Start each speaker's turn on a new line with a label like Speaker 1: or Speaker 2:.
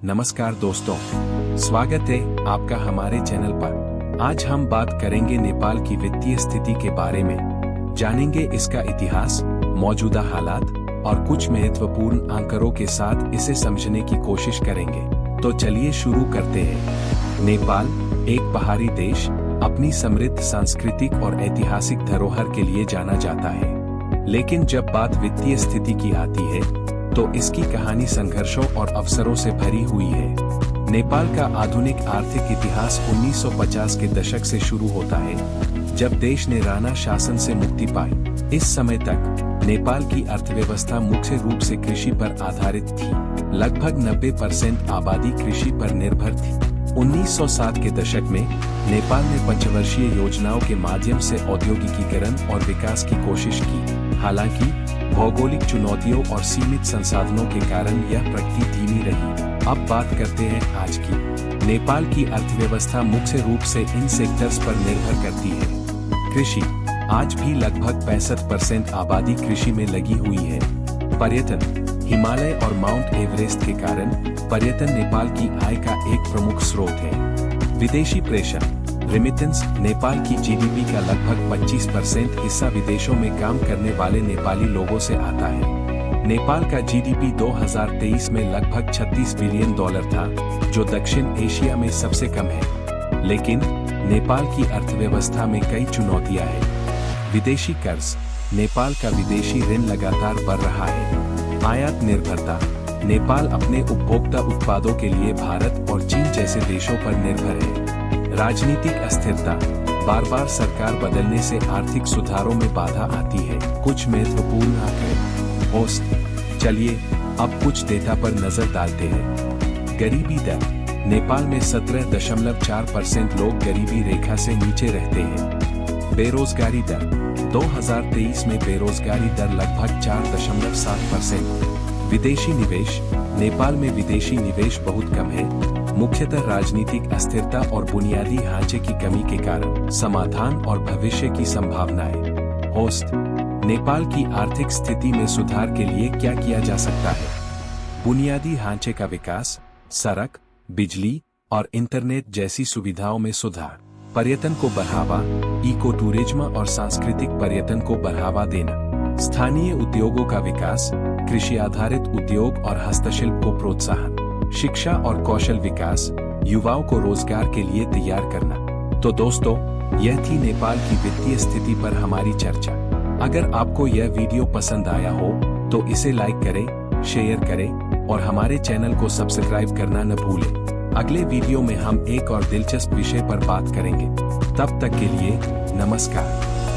Speaker 1: नमस्कार दोस्तों, स्वागत है आपका हमारे चैनल पर। आज हम बात करेंगे नेपाल की वित्तीय स्थिति के बारे में। जानेंगे इसका इतिहास, मौजूदा हालात और कुछ महत्वपूर्ण आंकड़ों के साथ इसे समझने की कोशिश करेंगे। तो चलिए शुरू करते हैं। नेपाल एक पहाड़ी देश अपनी समृद्ध सांस्कृतिक और ऐतिहासिक धरोहर के लिए जाना जाता है। लेकिन जब बात वित्तीय स्थिति की आती है तो इसकी कहानी संघर्षों और अवसरों से भरी हुई है। नेपाल का आधुनिक आर्थिक इतिहास 1950 के दशक से शुरू होता है, जब देश ने राणा शासन से मुक्ति पाई। इस समय तक नेपाल की अर्थव्यवस्था मुख्य रूप से कृषि पर आधारित थी। लगभग 90% आबादी कृषि पर निर्भर थी। 1960 के दशक में नेपाल ने पंचवर्षीय योजनाओं के माध्यम से औद्योगिकीकरण और विकास की कोशिश की। हालांकि भौगोलिक चुनौतियों और सीमित संसाधनों के कारण यह प्रगति धीमी रही। अब बात करते हैं आज की। नेपाल की अर्थव्यवस्था मुख्य रूप से इन सेक्टर्स पर निर्भर करती है। कृषि आज भी लगभग 65% आबादी कृषि में लगी हुई है। पर्यटन हिमालय और माउंट एवरेस्ट के कारण पर्यटन नेपाल की आय का एक प्रमुख स्रोत है। विदेशी प्रेषण रेमिटेंस नेपाल की जीडीपी का लगभग 25% हिस्सा विदेशों में काम करने वाले नेपाली लोगों से आता है। नेपाल का जीडीपी 2023 में लगभग $36 बिलियन था, जो दक्षिण एशिया में सबसे कम है। लेकिन नेपाल की अर्थव्यवस्था में कई चुनौतियां हैं। विदेशी कर्ज नेपाल का विदेशी ऋण लगातार बढ़ रहा है। आयात निर्भरता नेपाल अपने उपभोक्ता उत्पादों के लिए भारत और चीन जैसे देशों पर निर्भर है। राजनीतिक अस्थिरता बार बार सरकार बदलने से आर्थिक सुधारों में बाधा आती है। कुछ महत्वपूर्ण आंकड़े। होस्ट चलिए अब कुछ डेटा पर नजर डालते हैं। गरीबी दर नेपाल में 17.4% लोग गरीबी रेखा से नीचे रहते हैं। बेरोजगारी दर 2023 में बेरोजगारी दर लगभग 4.7%। विदेशी निवेश नेपाल में विदेशी निवेश बहुत कम है, मुख्यतः राजनीतिक अस्थिरता और बुनियादी ढांचे की कमी के कारण। समाधान और भविष्य की संभावनाएं। होस्ट नेपाल की आर्थिक स्थिति में सुधार के लिए क्या किया जा सकता है? बुनियादी ढांचे का विकास, सड़क, बिजली और इंटरनेट जैसी सुविधाओं में सुधार। पर्यटन को बढ़ावा, इको टूरिज्म और सांस्कृतिक पर्यटन को बढ़ावा देना। स्थानीय उद्योगों का विकास, कृषि आधारित उद्योग और हस्तशिल्प को प्रोत्साहन। शिक्षा और कौशल विकास, युवाओं को रोजगार के लिए तैयार करना। तो दोस्तों, यह थी नेपाल की वित्तीय स्थिति पर हमारी चर्चा। अगर आपको यह वीडियो पसंद आया हो तो इसे लाइक करें, शेयर करें और हमारे चैनल को सब्सक्राइब करना न भूलें। अगले वीडियो में हम एक और दिलचस्प विषय पर बात करेंगे। तब तक के लिए नमस्कार।